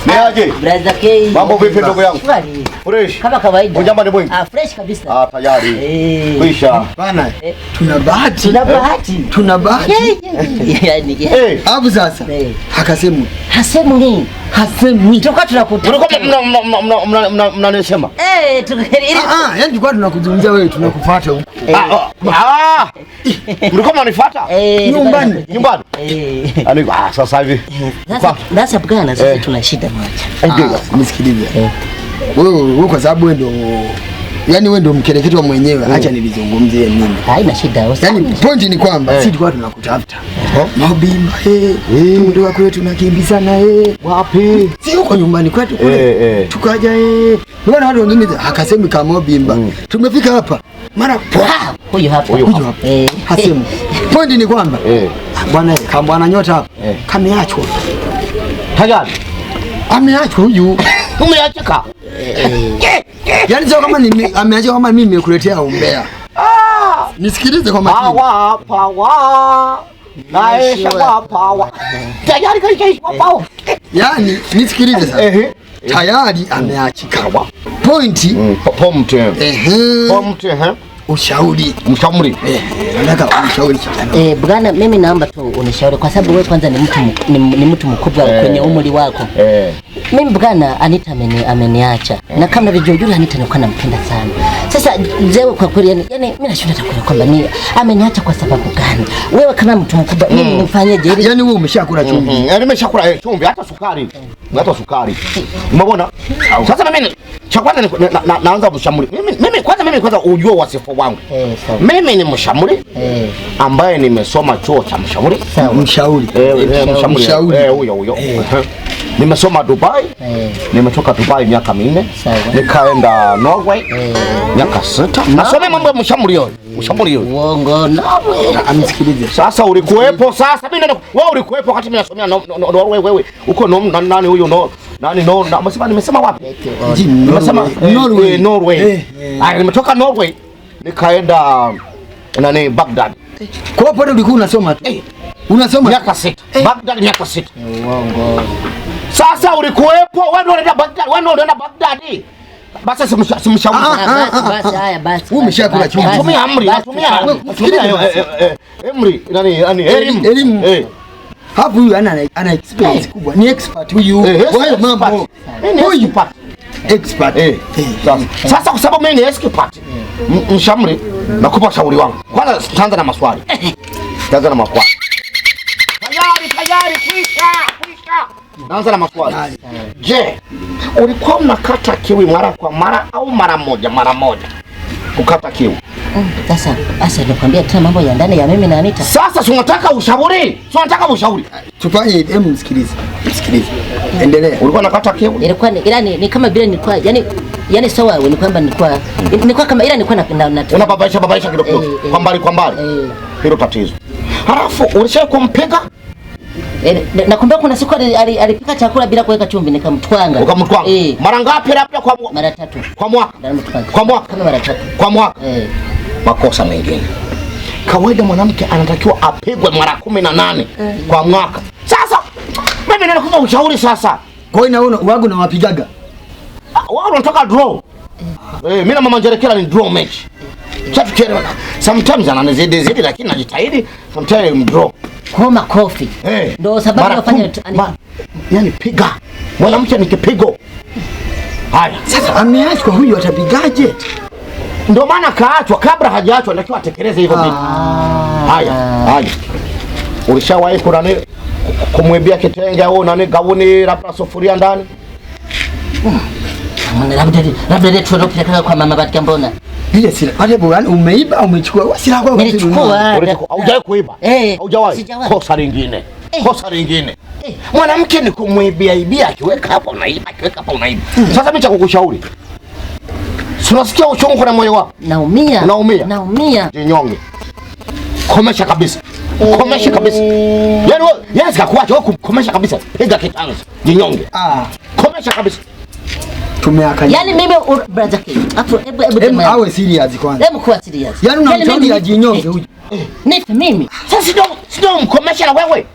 Niaje? Brother K. Mambo vipi ndugu yangu? Fresh. Kama kawaida. Ujambo ni mwingi? Fresh kabisa. Tayari. Kwisha. Bana, tuna bahati. Tuna bahati. Yaani. Hapo sasa. Hakasemu. Hasemu nini? Hasemu. Tulikuwa tunakutana. Mnanisema? Yaani tulikuwa tunakuzungumzia wewe, tunakufuata huko. Mlikuwa mnanifuata? Nyumbani. Ani sasa hivi. Sasa bwana, sasa tuna shida moja. Nisikilize. Wewe kwa sababu wewe ndo mkereketo mwenyewe, acha nilizungumzie mimi. Haina shida. Yaani point ni kwamba sisi tulikuwa tunakutafuta. Mabimba tumetoka kwetu tunakimbizana wapi? Si huko nyumbani kwetu kule. Tukaja mbona watu wengine hakasemi kama Mabimba. Tumefika hapa. Mara huyu hapa. Hasemu. Point ni kwamba bwana kama bwana nyota hapa kameachwa. Tayari. Ameachwa huyu. Umeachika? Yaani sio kama ameacha kama mimi nimekuletea umbea. Nisikilize kwa makini. Naisha pawa. Tayari kaisha pawa. Yaani nisikilize sasa. Tayari ameachika. Pointi pomte. Ushauri. Nataka ushauri kijana. Bwana mimi naomba tu unishauri kwa sababu wewe kwanza ni mtu mkubwa kwenye umri wako. Mimi bwana Anita ameniacha. Na kama vijojuri Anita nilikuwa nampenda sana. Sasa zewe kwa kweli yani mimi nashinda takwenda kwamba ni ameniacha kwa sababu gani? Wewe kama mtu mkubwa mimi nifanyeje ili yani wewe umeshakula chumvi. Yaani nimeshakula chumvi hata sukari. Umeona? Sasa mimi cha kwanza naanza mshamuri. Mimi kwanza ujue wasifu wangu. Mimi ni mshamuri ambaye nimesoma chuo cha mshamuri. Mshauri. Huyo. Nimesoma Dubai. Nimetoka Dubai miaka 4. Nikaenda Norway miaka 6. Nasoma mambo ya mshamuri yule. Uongo nawe. Amsikilize. Sasa ulikuwepo sasa mimi wewe ulikuwepo wakati mimi nasomea Norway wewe. Uko nani huyo nimesema wapi? Nimesema Norway. Nimetoka Norway nikaenda Baghdad. Kwa hapo ulikuwa unasoma tu. Unasoma miaka 6. Baghdad miaka 6. Uongo. Sasa ulikuwepo wewe ndio unaenda Baghdad. Basi simshauri. Basi haya basi. Umeshakula chumvi. Natumia amri. Elimu. Hapo huyu ana experience kubwa. Ni expert huyu. Kwa hiyo mambo. Huyu expert. Sasa kwa sababu mimi ni expert. Mshauri nakupa shauri wangu. Kwanza tutaanza na maswali. Tayari kwisha. Naanza na maswali. Je, ulikuwa unakata kiwi mara kwa mara au mara moja? Kukata kiwi. Sasa nakwambia tena mambo ya ndani ya mimi na Anita. Sasa unataka ushauri? Tufanye msikilize. Endelea. Ulikuwa unakata kiwi? Ilikuwa ni kama vile nilikuwa yani sawa ni kwamba nilikuwa kama nilikuwa napenda unababaisha kidogo kwa mbali. Hilo tatizo. Halafu ulishawahi kumpiga? Nakumbuka kuna siku alipika chakula bila kuweka chumvi nikamtwanga. Ukamtwanga? Mara ngapi labda mara 3. Kwa mwaka? Kama mara 3. Kwa mwaka? Makosa mengine. Kawaida mwanamke anatakiwa apigwe mara 18 kwa mwaka. Sasa mimi ninakupa ushauri sasa. Kwa hiyo naona wangu na wapigaga. Wao wanataka draw. Mimi na mama Njerekela ni draw match. Sometimes ananizidi lakini najitahidi. Sometimes draw. Kwa makofi. Ndio sababu nafanya yani piga. Mwanamke ni kipigo. Haya. Sasa ameachwa huyu atapigaje? Ndio maana kaachwa kabla hajaachwa anatakiwa atekeleze hivyo vitu. Haya. Ulishawahi kumwibia kitenge au gauni labda sufuria ndani? Labda tunapeleka kwa mama Batika mbona? Ile sila pale bwana umeiba au umechukua? Sila kwa umechukua. Haujawahi kuiba? Haujawahi. Kosa lingine. Mwanamke ni kumwibia akiweka hapa unaiba, Sasa mimi cha kukushauri. Unasikia uchungu na moyo wako? Naumia. Jinyonge. Komesha kabisa. Yaani sikakuacha wewe komesha kabisa. Piga kitanzi. Jinyonge. Komesha kabisa. Tumeakanya. Yaani mimi brother K. Hebu awe serious kwanza. Hebu kuwa serious. Yaani unamshauri ajinyonge huyu. Nifi mimi. Sasa sio mkomesha na wewe.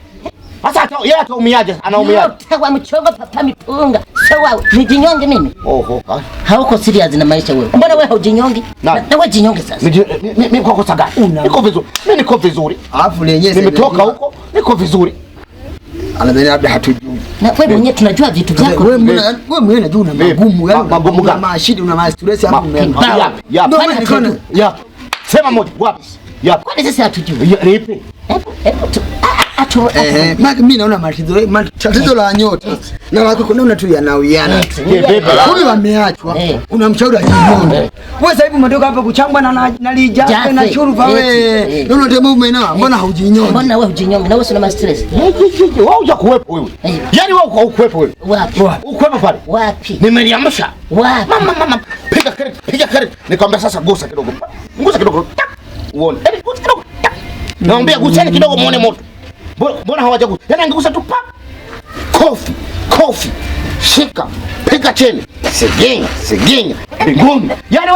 Sasa hata yeye ataumiaje? Anaumiaje? Tawa mchongo papa mipunga. Sawa, nijinyonge mimi. Oho. Hauko serious na maisha wewe. Mbona wewe haujinyongi? Na wewe jinyonge sasa. Mimi kwa kosa gani? Niko vizuri. Mimi niko vizuri. Alafu lenyewe nimetoka huko, niko vizuri. Anadhani labda hatujui. Na wewe mwenyewe tunajua vitu vyako. Wewe mwenyewe unajua una magumu, yaani magumu una mashida, una stress hapo umempa. Yapi? Sema moja, wapi? Yapi? Kwani sasa hatujui? Nipe. Mimi naona tatizo la nyota na wako kunaona tu yanawiana. Huyu wameachwa, unamshauri ajinyonge. Wewe sasa hivi umetoka hapa kuchambwa na lijake na shurufa wewe. Naona demo umenawa, mbona haujinyonge? Mbona wewe hujinyonge? Na wewe una stress. Wewe huja kuwepo wewe. Yaani wewe uko kuwepo wewe. Wapi? Uko pale. Wapi? Nimeliamsha. Wapi? Mama. Piga karate. Nikwambia sasa gusa kidogo. Gusa kidogo. Uone. Gusa kidogo. Naambia guseni kidogo muone moto. Mbona hawajagusa? Yaani angegusa tu pap. Kofi. Shika. Piga chini. Segenya. Binguni. Yaani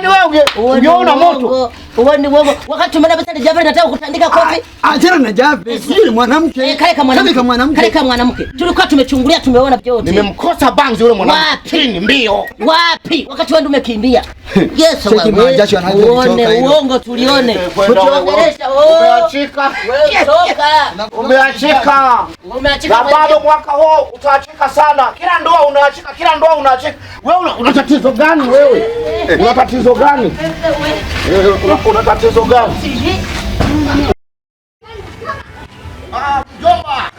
wewe ungeona moto. Uone wewe wakati umeona pesa Jafari nataka kutandika kofi. Achana na Jafari. Sio mwanamke. Kale mwanamke. Tulikuwa tumechungulia tumeona vyote. Nimemkosa banzi yule mwanamke. Mbio. Wapi? Wakati wewe umekimbia. Yes, uone uongo tulione. Kutuongelesha umeachika. Umeachika. Na bado mwaka huu utaachika sana. Kila ndoa unaachika. Wewe una tatizo gani wewe? Una tatizo gani? Una tatizo gani? Mjomba.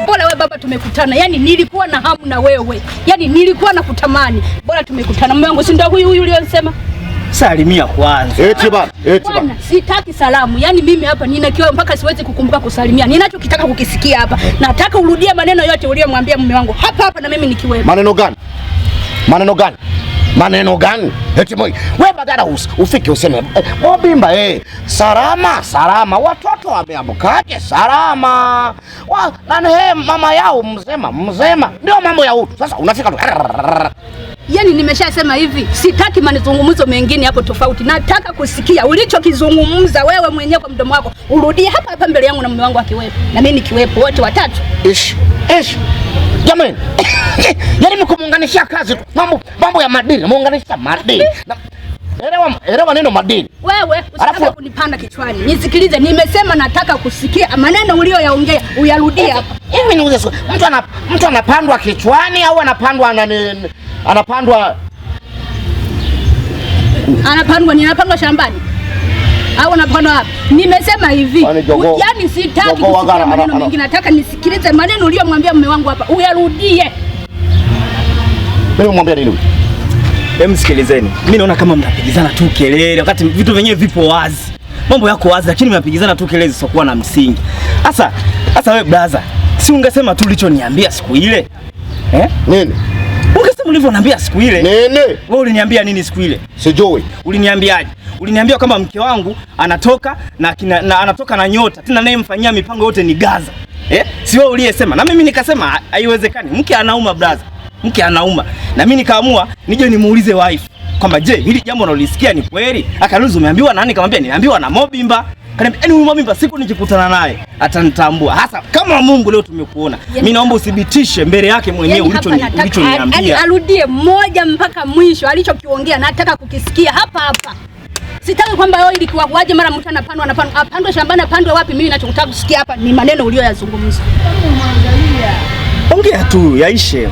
Bora wewe baba tumekutana. Yaani nilikuwa na hamu na wewe. Yaani nilikuwa na kutamani. Bora tumekutana. Mume wangu si ndio huyu uliyosema? Salimia kwanza. Eti bana. Bwana, sitaki salamu. Yaani mimi hapa nina kioo mpaka siwezi kukumbuka kusalimia. Ninachokitaka kukisikia hapa. Nataka urudie maneno yote uliyomwambia mume wangu. Hapa na mimi nikiwepo. Maneno gani? Eti wewe badala ufike useme Mobimba salama. Watoto wameamkaje salama. Mama yao mzema. Ndio mambo ya utu. Sasa unafika tu. Yaani nimeshasema hivi, sitaki mazungumzo mengine hapo tofauti. Nataka kusikia ulichokizungumza wewe mwenyewe kwa mdomo wako. Urudie hapa mbele yangu na mume wangu akiwepo. Na mimi nikiwepo wote watatu. Ish. Jamani. Yaani mkumuunganishia kazi tu. Mambo ya madini, muunganisha madini. Elewa neno madini. Wewe usitaka kunipanda kichwani. Nisikilize, nimesema nataka kusikia maneno uliyoyaongea, uyarudie hapa. Hivi niulize, mtu anapandwa kichwani au anapandwa ninapandwa shambani? Au anapandwa wapi? Nimesema hivi. Yaani sitaki kusikia maneno mengine. Nataka nisikilize maneno uliyomwambia mume wangu hapa. Uyarudie. Mimi mwambia nini? Sikilizeni. Mimi naona kama mnapigizana tu kelele wakati vitu vyenyewe vipo wazi. Mambo yako wazi lakini mnapigizana tu kelele zisizokuwa na msingi. Sasa wewe brother, si ungesema tu ulichoniambia siku ile? Nini? Ungesema ulivyoniambia siku ile. Nini? Wewe uliniambia nini siku ile? Sijui. Uliniambiaje? Uliniambia kama mke wangu anatoka na anatoka na nyota. Tena naye mfanyia mipango yote ni Gaza. Si wewe uliyesema. Na mimi nikasema haiwezekani. Mke anauma brother. Mke anauma. Na mimi nikaamua nije nimuulize wife kwamba je, hili jambo unalisikia ni kweli? Akaniuliza umeambiwa nani? Nikamwambia nimeambiwa na Mobimba. Akaniambia huyu Mobimba siku nikikutana naye atanitambua. Hasa kama Mungu leo tumekuona. Mimi naomba uthibitishe mbele yake mwenyewe ulichoniambia. Yaani arudie moja mpaka mwisho alichokiongea, nataka kukisikia hapa. Sitaki kwamba wewe ilikuwa waje mara mtu apandwe shambani, apandwe wapi. Mimi ninachotaka kusikia hapa ni maneno uliyoyazungumza. Ongea tu yaishe.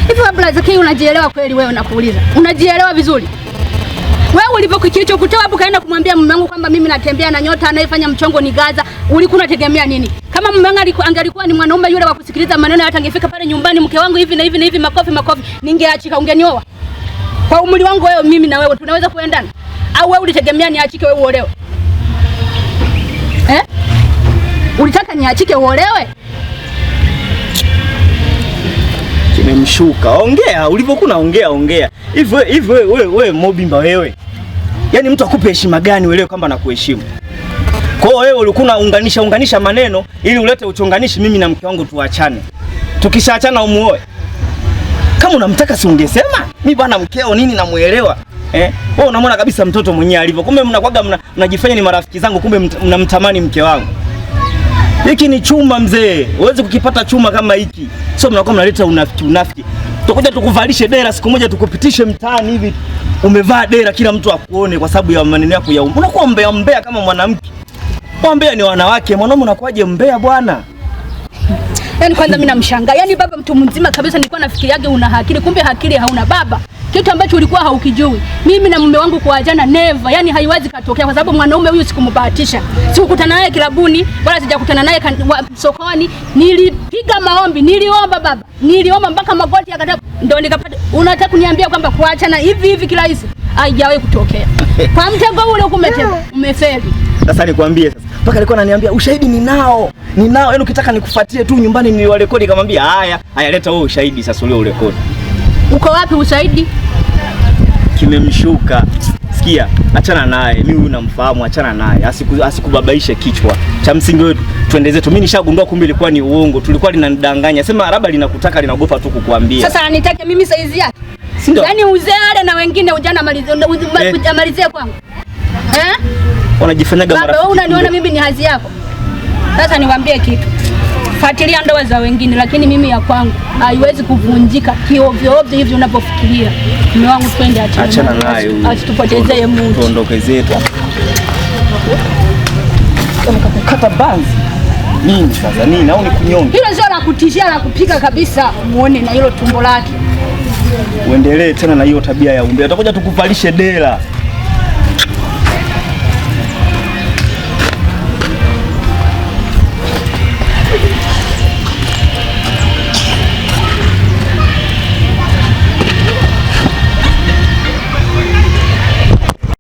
Hivi Abdulazaki unajielewa kweli wewe? Nakuuliza. Unajielewa vizuri? Wewe ulivyokutoa hapo kaenda kumwambia mume wangu kwamba mimi natembea na nyota anayefanya mchongo ni Gaza, ulikuwa unategemea nini? Kama mume wangu angelikuwa ni mwanaume yule wa kusikiliza maneno, hata angefika pale nyumbani, mke wangu hivi na hivi makofi, ningeachika, ungenioa. Kwa umri wangu wewe, mimi na wewe tunaweza kuendana? Au wewe ulitegemea niachike wewe uolewe? Ulitaka niachike uolewe? Kimemshuka. Ongea ulivyokuwa ongea. Hivi wewe Mobimba wewe. Yaani mtu akupe heshima gani uelewe kwamba nakuheshimu? Kwa hiyo wewe ulikuwa unganisha maneno ili ulete uchonganishi mimi na mke wangu tuachane. Tukishaachana umuoe. Kama unamtaka si ungesema? Mimi bwana mkeo nini namuelewa. Wewe unamwona kabisa mtoto mwenyewe alivyo. Kumbe mnakuaga mnajifanya ni marafiki zangu, kumbe mnamtamani mke wangu. Hiki ni chuma mzee. Huwezi kukipata chuma kama hiki. Sio mnakuwa mnaleta unafiki. Tutakuja tukuvalishe dera siku moja tukupitishe mtaani hivi. Umevaa dera kila mtu akuone kwa sababu ya maneno yako ya unakuwa mbea kama mwanamke. Mbea ni wanawake, mwanaume unakuwaje mbea bwana? Yaani kwanza mimi namshangaa. Yaani baba mtu mzima kabisa, nilikuwa nafikiriaje una akili, kumbe akili hauna baba. Kitu ambacho ulikuwa haukijui. Mimi na mume wangu kuachana never. Yaani haiwezi katokea kwa sababu mwanaume huyu sikumbahatisha. Sikukutana naye kilabuni, wala sijakutana naye sokoni. Nilipiga maombi, niliomba baba. Niliomba mpaka magoti yakataka ndio nikapata. Unataka kuniambia kwamba kuachana hivi kirahisi? Haijawahi kutokea. Kwa mtego ule umefeli. Sasa nikwambie sasa. Mpaka alikuwa ananiambia ushahidi ninao. Yaani ukitaka nikufuatie tu nyumbani niliwarekodi, kamwambia haya leta wewe ushahidi sasa ule urekodi. Uko wapi ushahidi? Kimemshuka. Sikia, achana naye. Mimi huyu namfahamu, achana naye. Asikubabaishe kichwa. Cha msingi wetu twende zetu. Mimi nishagundua kumbe ilikuwa ni uongo. Tulikuwa linanidanganya. Sema labda linakutaka, linaogopa tu kukuambia. Sasa anitake mimi saizi yake. Yaani uzee ale na wengine ujana amalizie kwangu. Unajifanyaga marafiki. Baba, wewe unaniona mimi ni hazi yako. Sasa niwaambie kitu. Fuatilia ndoa za wengine, lakini mimi ya kwangu haiwezi kuvunjika kiovyo hivi unapofikiria. Mume wangu twende, achana naye huyu. Asitupotezee muda. Tuondoke zetu. Kata banzi. Nini sasa? Nini? Au ni kunyonga? Hilo sio la kutishia, la kupika kabisa. Muone na hilo tumbo lake. Uendelee tena na hiyo tabia ya umbea. Utakuja tukuvalishe dela.